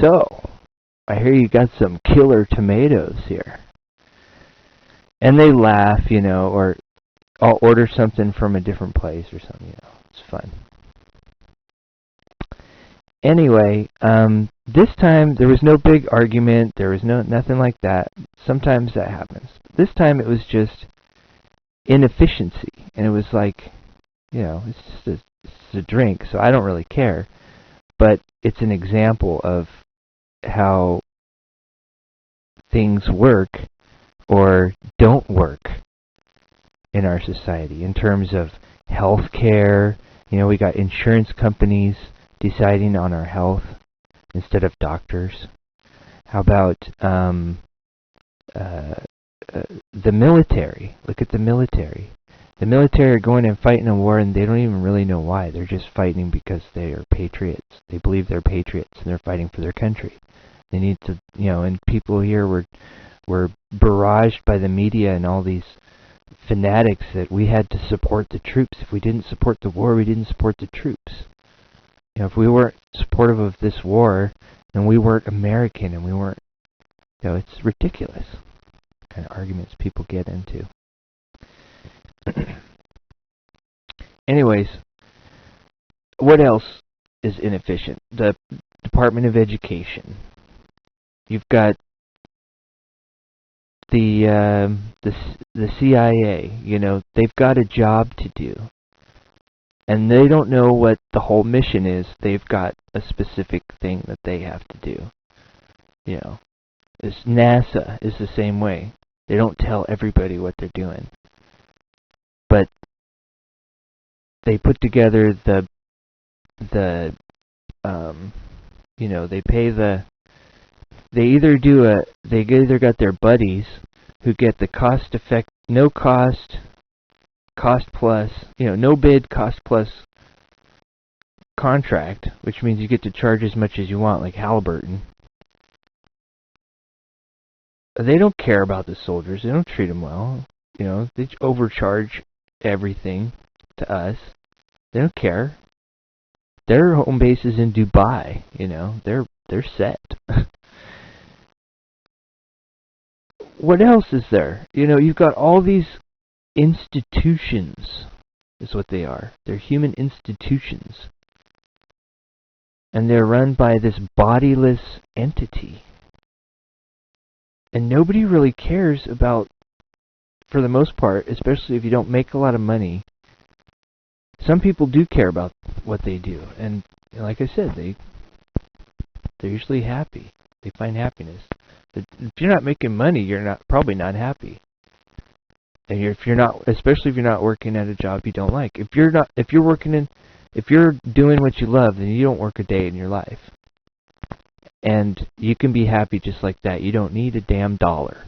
so, I hear you got some killer tomatoes here. And they laugh, you know, or I'll order something from a different place or something, you know. It's fun. Anyway, this time there was no big argument. There was nothing like that. Sometimes that happens. This time it was just inefficiency. And it was like, you know, it's just a drink, so I don't really care. But it's an example of how things work or don't work in our society in terms of health care. You know, we got insurance companies deciding on our health instead of doctors. How about the military? Look at the military. The military are going and fighting a war, and they don't even really know why. They're just fighting because they are patriots. They believe they're patriots, and they're fighting for their country. They need to, you know, and people here were barraged by the media and all these fanatics that we had to support the troops. If we didn't support the war, we didn't support the troops. You know, if we weren't supportive of this war, then we weren't American, and we weren't, you know, it's ridiculous. Kind of arguments people get into. Anyways, what else is inefficient? The Department of Education. You've got the CIA. You know, they've got a job to do, and they don't know what the whole mission is. They've got a specific thing that they have to do. You know, NASA is the same way. They don't tell everybody what they're doing. But they put together you know, they either got their buddies who get the no cost plus, you know, no bid, cost plus contract, which means you get to charge as much as you want, like Halliburton. They don't care about the soldiers. They don't treat them well. You know, they overcharge everything to us. They don't care. Their home base is in Dubai, you know. They're set. What else is there? You know, you've got all these institutions, is what they are. They're human institutions. And they're run by this bodiless entity. And nobody really cares about, for the most part, especially if you don't make a lot of money. Some people do care about what they do, and like I said, they're usually happy. They find happiness. But if you're not making money, you're probably not happy. And especially if you're not working at a job you don't like. If you're doing what you love, then you don't work a day in your life. And you can be happy just like that. You don't need a damn dollar.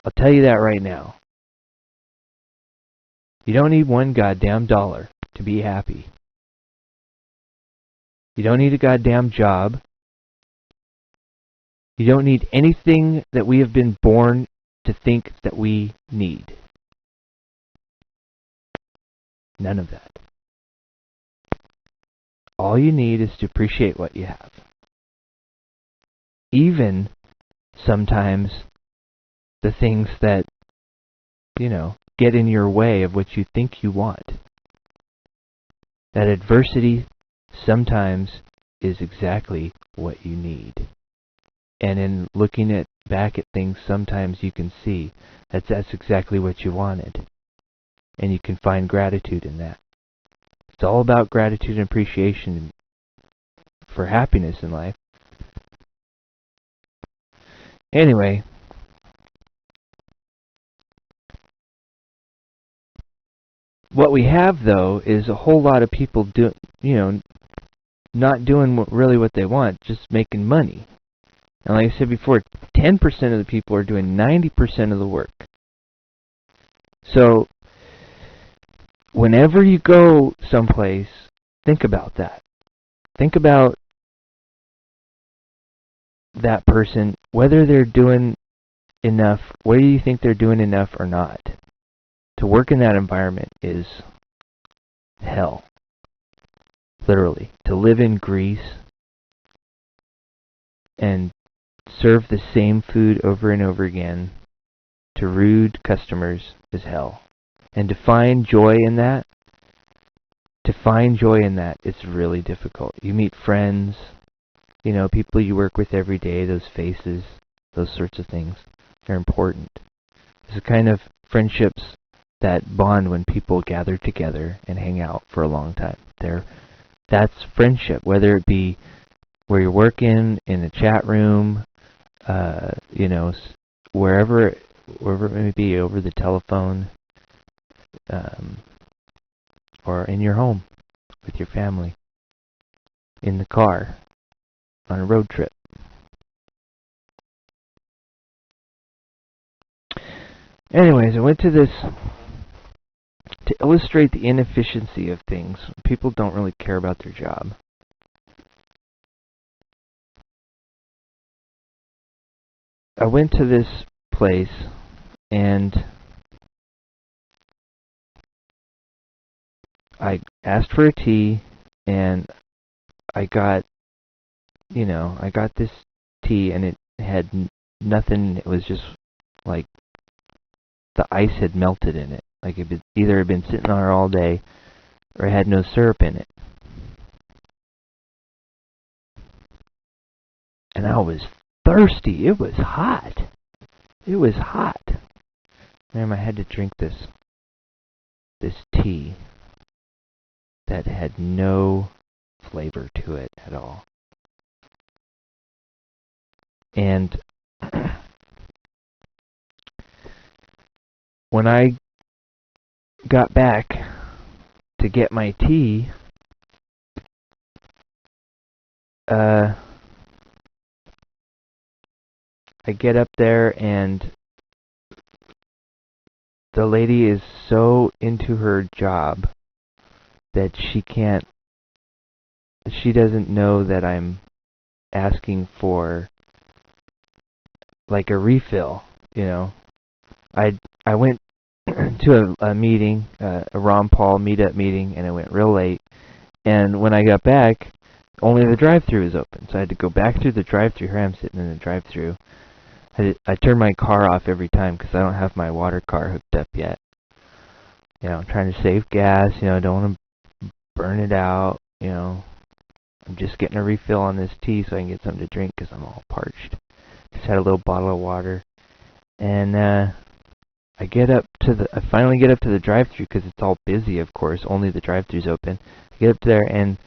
I'll tell you that right now. You don't need one goddamn dollar to be happy. You don't need a goddamn job. You don't need anything that we have been born to think that we need. None of that. All you need is to appreciate what you have. Even sometimes the things that, you know, get in your way of what you think you want. That adversity sometimes is exactly what you need. And in looking back at things, sometimes you can see that that's exactly what you wanted. And you can find gratitude in that. It's all about gratitude and appreciation for happiness in life. Anyway, what we have, though, is a whole lot of people not doing really what they want, just making money. And like I said before, 10% of the people are doing 90% of the work. So, whenever you go someplace, think about that. Think about that person, whether they're doing enough, whether you think they're doing enough or not. To work in that environment is hell. Literally. To live in Greece and serve the same food over and over again to rude customers is hell. And to find joy in that, it's really difficult. You meet friends, people you work with every day, those faces, those sorts of things. They're important. It's the kind of friendships that bond when people gather together and hang out for a long time. That's friendship, whether it be where you're working, in a chat room, wherever it may be, over the telephone, or in your home with your family, in the car, on a road trip. Anyways, I went to this to illustrate the inefficiency of things. People don't really care about their job. I went to this place and I asked for a tea, and I got this tea, and it had nothing. It was just like the ice had melted in it. Like it either had been sitting on it all day, or it had no syrup in it. And I was thirsty. It was hot. Man, I had to drink this tea that had no flavor to it at all. And when I got back to get my tea, I get up there, and the lady is so into her job that she doesn't know that I'm asking for like a refill, I went to a meeting, a Ron Paul meetup meeting, and I went real late. And when I got back, only the drive-thru was open, so I had to go back through the drive-thru. Here I'm sitting in the drive-thru. I turn my car off every time because I don't have my water car hooked up yet. I'm trying to save gas. I don't want to burn it out. I'm just getting a refill on this tea so I can get something to drink because I'm all parched. Just had a little bottle of water, and I finally get up to the drive-thru because it's all busy. Of course, only the drive-thru's open. I get up there, and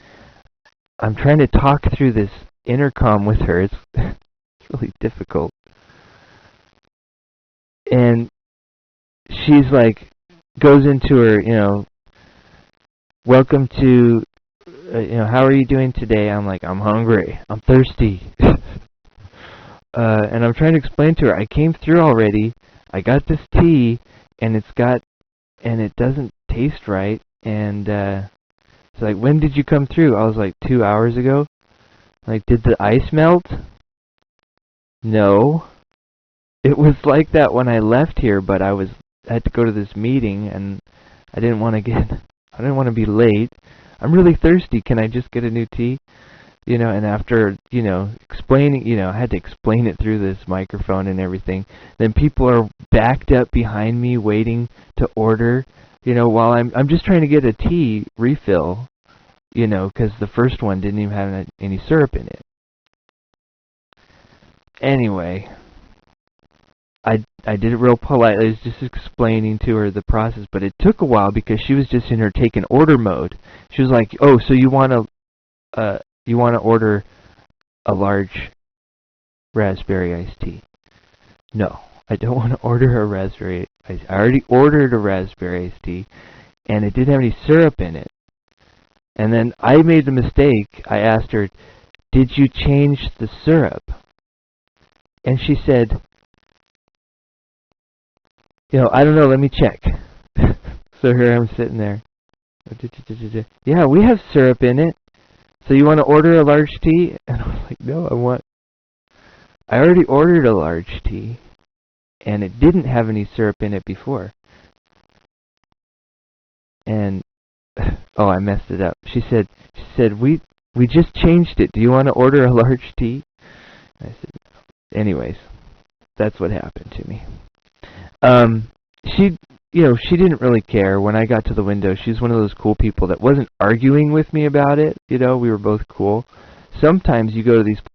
I'm trying to talk through this intercom with her. It's really difficult. And she's like, goes into her, welcome to, how are you doing today? I'm like, I'm hungry. I'm thirsty. And I'm trying to explain to her, I came through already. I got this tea, and it doesn't taste right. And it's like, when did you come through? I was like, 2 hours ago. Like, did the ice melt? No. It was like that when I left here, but I had to go to this meeting, and I didn't want to be late. I'm really thirsty. Can I just get a new tea? And after, explaining, I had to explain it through this microphone and everything. Then people are backed up behind me waiting to order, while I'm just trying to get a tea refill, because the first one didn't even have any syrup in it. Anyway, I did it real politely. I was just explaining to her the process, but it took a while because she was just in her take an order mode. She was like, "Oh, so you want to order a large raspberry iced tea?" No, I don't want to order a raspberry iced tea. I already ordered a raspberry iced tea, and it didn't have any syrup in it. And then I made the mistake. I asked her, "Did you change the syrup?" And she said, I don't know, let me check. So here I'm sitting there. Yeah, we have syrup in it. So you want to order a large tea? And I was like, no, I already ordered a large tea, and it didn't have any syrup in it before. And, I messed it up. She said, we just changed it. Do you want to order a large tea? I said, anyways, that's what happened to me. She, she didn't really care. When I got to the window, she's one of those cool people that wasn't arguing with me about it. We were both cool. Sometimes you go to these